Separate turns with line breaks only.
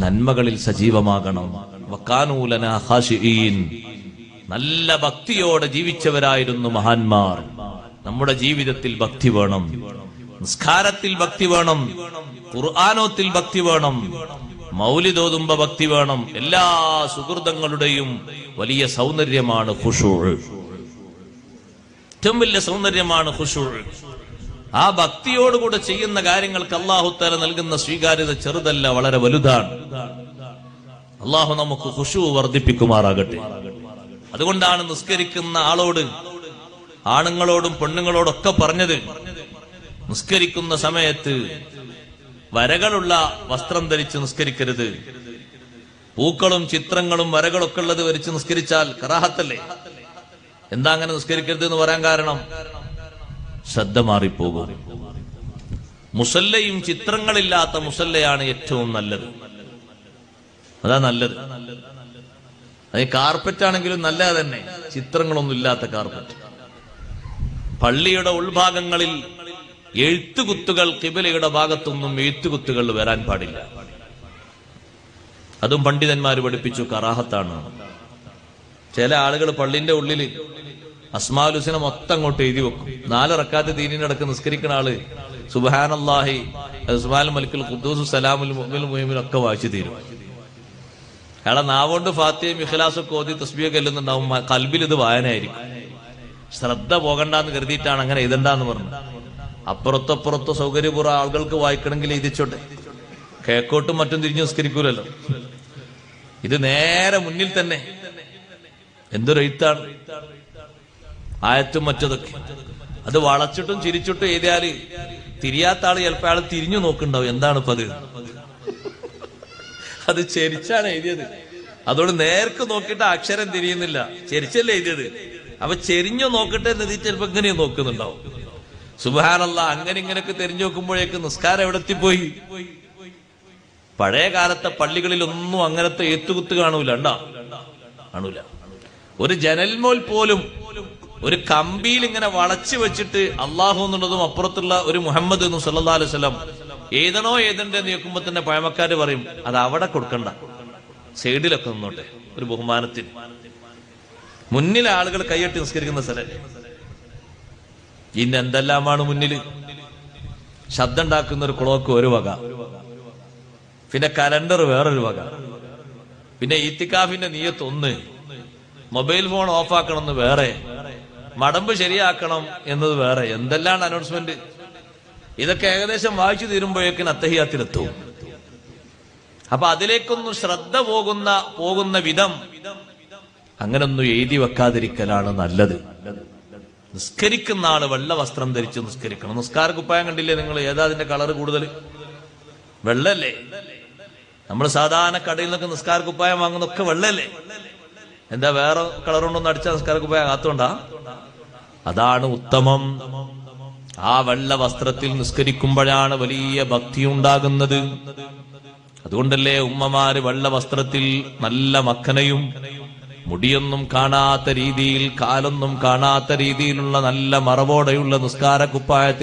നന്മകളിൽ സജീവമാകണം. വകാനൂ ലനാ ഖാശിഈൻ, നല്ല ഭക്തിയോടെ ജീവിച്ചവരായിരുന്നു മഹാന്മാർ. നമ്മുടെ ജീവിതത്തിൽ ഭക്തി വേണം, നിസ്കാരത്തിൽ ഭക്തി വേണം, ഖുർആനോത്തിൽ ഭക്തി വേണം, മൗലിദ് ഓതുമ്പോ ഭക്തി വേണം. എല്ലാ സുഹൃതങ്ങളുടെയും വലിയ സൗന്ദര്യമാണ് ഖുശൂഅ്. ഏറ്റവും വലിയ സൗന്ദര്യമാണ് ഖുശൂഅ്. ആ ഭക്തിയോടുകൂടെ ചെയ്യുന്ന കാര്യങ്ങൾക്ക് അല്ലാഹു തആല നൽകുന്ന സ്വീകാര്യത ചെറുതല്ല, വളരെ വലുതാണ്. അല്ലാഹു നമുക്ക് ഖുശൂഅ് വർദ്ധിപ്പിക്കുമാറാകട്ടെ. അതുകൊണ്ടാണ് നിസ്കരിക്കുന്ന ആളോട്, ആണുങ്ങളോടും പെണ്ണുങ്ങളോടൊക്കെ പറഞ്ഞത്, നിസ്കരിക്കുന്ന സമയത്ത് വരകളുള്ള വസ്ത്രം ധരിച്ച് നിസ്കരിക്കരുത്. പൂക്കളും ചിത്രങ്ങളും വരകളൊക്കെ ഉള്ളത് വരച്ച് നിസ്കരിച്ചാൽ കറാഹത്തല്ലേ. എന്താ അങ്ങനെ നിസ്കരിക്കരുത് എന്ന് പറയാൻ കാരണം? ശ്രദ്ധ മാറിപ്പോകും. മുസല്ലയും ചിത്രങ്ങളില്ലാത്ത മുസല്ലയാണ് ഏറ്റവും നല്ലത്. അതാ നല്ലത്. അത് കാർപ്പറ്റ് ആണെങ്കിലും നല്ലത് തന്നെ, ചിത്രങ്ങളൊന്നും ഇല്ലാത്ത കാർപ്പറ്റ്. പള്ളിയുടെ ഉൾഭാഗങ്ങളിൽ എഴുത്തുകുത്തുകൾ, ഖിബലയുടെ ഭാഗത്തൊന്നും എഴുത്തുകുത്തുകൾ വരാൻ പാടില്ല. അതും പണ്ഡിതന്മാര് പഠിപ്പിച്ചു, കറാഹത്താണ്. ചില ആളുകൾ പള്ളിന്റെ ഉള്ളിൽ അസ്മാഉൽ ഹുസ്ന മൊത്തം അങ്ങോട്ട് എഴുതി വെക്കും. 4 റക്അത്ത് ദീനിനടക്ക് നിസ്കരിക്കുന്ന ആള് സുബ്ഹാനല്ലാഹി സുബ്ഹാനൽ മലിക്കുൽ ഖുദ്ദൂസ് സലാമുൽ മുഅ്മിനുൽ മുഹൈമിൻ ഒക്കെ വായിച്ചു തീരും. അയാളെ നാവുകൊണ്ട് ഫാത്തിഹയും ഇഖ്ലാസും ഒക്കെ ഓതി തസ്ബീഹ് ചെല്ലുന്നുണ്ടാവും, ഖൽബിൽ ഇത് വായനയായിരിക്കും. ശ്രദ്ധ പോകണ്ടെന്ന് കരുതിയിട്ടാണ് അങ്ങനെ എഴുതണ്ടെന്ന് പറഞ്ഞു. അപ്പുറത്തപ്പുറത്തോ സൗകര്യപൂർവ്വം ആളുകൾക്ക് വായിക്കണമെങ്കിൽ എഴുതിച്ചോട്ടെ, കേക്കോട്ടും മറ്റും തിരിഞ്ഞു നിസ്കരിക്കൂലല്ലോ. ഇത് നേരെ മുന്നിൽ തന്നെ എന്തൊരു എഴുത്താണ്, ആയത്തും മറ്റതൊക്കെ. അത് വളച്ചിട്ടും ചിരിച്ചിട്ടും എഴുതിയാല് തിരിയാത്ത ആള് ചിലപ്പോ ആള് തിരിഞ്ഞു നോക്കുന്നുണ്ടാവും, എന്താണ് ഇപ്പൊ അത്. അത് ചെരിച്ചാണ് എഴുതിയത്, അതോട് നേർക്ക് നോക്കിയിട്ട് അക്ഷരം തിരിയുന്നില്ല, ചെരിച്ചല്ലേ എഴുതിയത്. അപ്പൊ ചെരിഞ്ഞു നോക്കട്ടെ എന്ന് ചിലപ്പോ ഇങ്ങനെ നോക്കുന്നുണ്ടാവും. സുബ്ഹാനല്ലാഹ്, അങ്ങനെ ഇങ്ങനെയൊക്കെ തിരിഞ്ഞു നോക്കുമ്പോഴേക്ക് നിസ്കാരം എവിടെ എത്തിപ്പോയി. പഴയ കാലത്തെ പള്ളികളിലൊന്നും അങ്ങനത്തെ എത്തുകുത്ത് കാണൂല, കാണൂല. ഒരു ജനൽമോൽ പോലും ഒരു കമ്പിയിൽ ഇങ്ങനെ വളച്ചു വെച്ചിട്ട് അള്ളാഹു എന്നുള്ളതും അപ്പുറത്തുള്ള ഒരു മുഹമ്മദ് എന്നും സല്ലല്ലാഹു അലൈഹി വസല്ലം ഏതണോ ഏതെന്ന് നോക്കുമ്പോ തന്നെ പഴമക്കാര് പറയും, അത് അവിടെ കൊടുക്കണ്ട, സൈഡിലൊക്കെ നിന്നോട്ടെ, ഒരു ബഹുമാനത്തിന്. മുന്നിൽ ആളുകൾ കൈയ്യട്ടി നിസ്കരിക്കുന്ന സ്ഥലം. ഇന്ന് എന്തെല്ലാമാണ് മുന്നിൽ. ശബ്ദം ഉണ്ടാക്കുന്ന ഒരു ക്ലോക്ക് ഒരു വക, പിന്നെ കലണ്ടർ വേറൊരു വക, പിന്നെ ഈത്തിക്കാഫിന്റെ നിയ്യത്ത് ഒന്ന്, മൊബൈൽ ഫോൺ ഓഫാക്കണമെന്ന് വേറെ, മടമ്പ് ശരിയാക്കണം എന്നത് വേറെ, എന്തെല്ലാം അനൗൺസ്മെന്റ്. ഇതൊക്കെ ഏകദേശം വായിച്ചു തീരുമ്പോഴേക്കും അത്തഹിയാത്തിലെത്തും. അപ്പൊ അതിലേക്കൊന്നും ശ്രദ്ധ പോകുന്ന വിധം അങ്ങനൊന്നും എഴുതി വെക്കാതിരിക്കലാണ് നല്ലത്. നിസ്കരിക്കുന്ന ആള് വെള്ള വസ്ത്രം ധരിച്ച് നിസ്കരിക്കണം. നിസ്കാര കുപ്പായം കണ്ടില്ലേ നിങ്ങൾ? ഏതാ അതിന്റെ കളർ കൂടുതൽ? വെള്ളല്ലേ. നമ്മൾ സാധാരണ കടയിൽ നിന്നൊക്കെ നിസ്കാര കുപ്പായം വാങ്ങുന്നൊക്കെ വെള്ളല്ലേ. എന്താ വേറെ കളർ കൊണ്ടൊന്നും അടിച്ച നിസ്കാര കുപ്പായം ആകത്തോണ്ടാ? അതാണ് ഉത്തമം. ആ വെള്ള വസ്ത്രത്തിൽ നിസ്കരിക്കുമ്പോഴാണ് വലിയ ഭക്തി ഉണ്ടാകുന്നത്. അതുകൊണ്ടല്ലേ ഉമ്മമാര് വെള്ള വസ്ത്രത്തിൽ നല്ല മക്കനയും മുടിയൊന്നും കാണാത്ത രീതിയിൽ, കാലൊന്നും കാണാത്ത രീതിയിലുള്ള നല്ല മറവോടെയുള്ള നിസ്കാര കുപ്പായത്തിൽ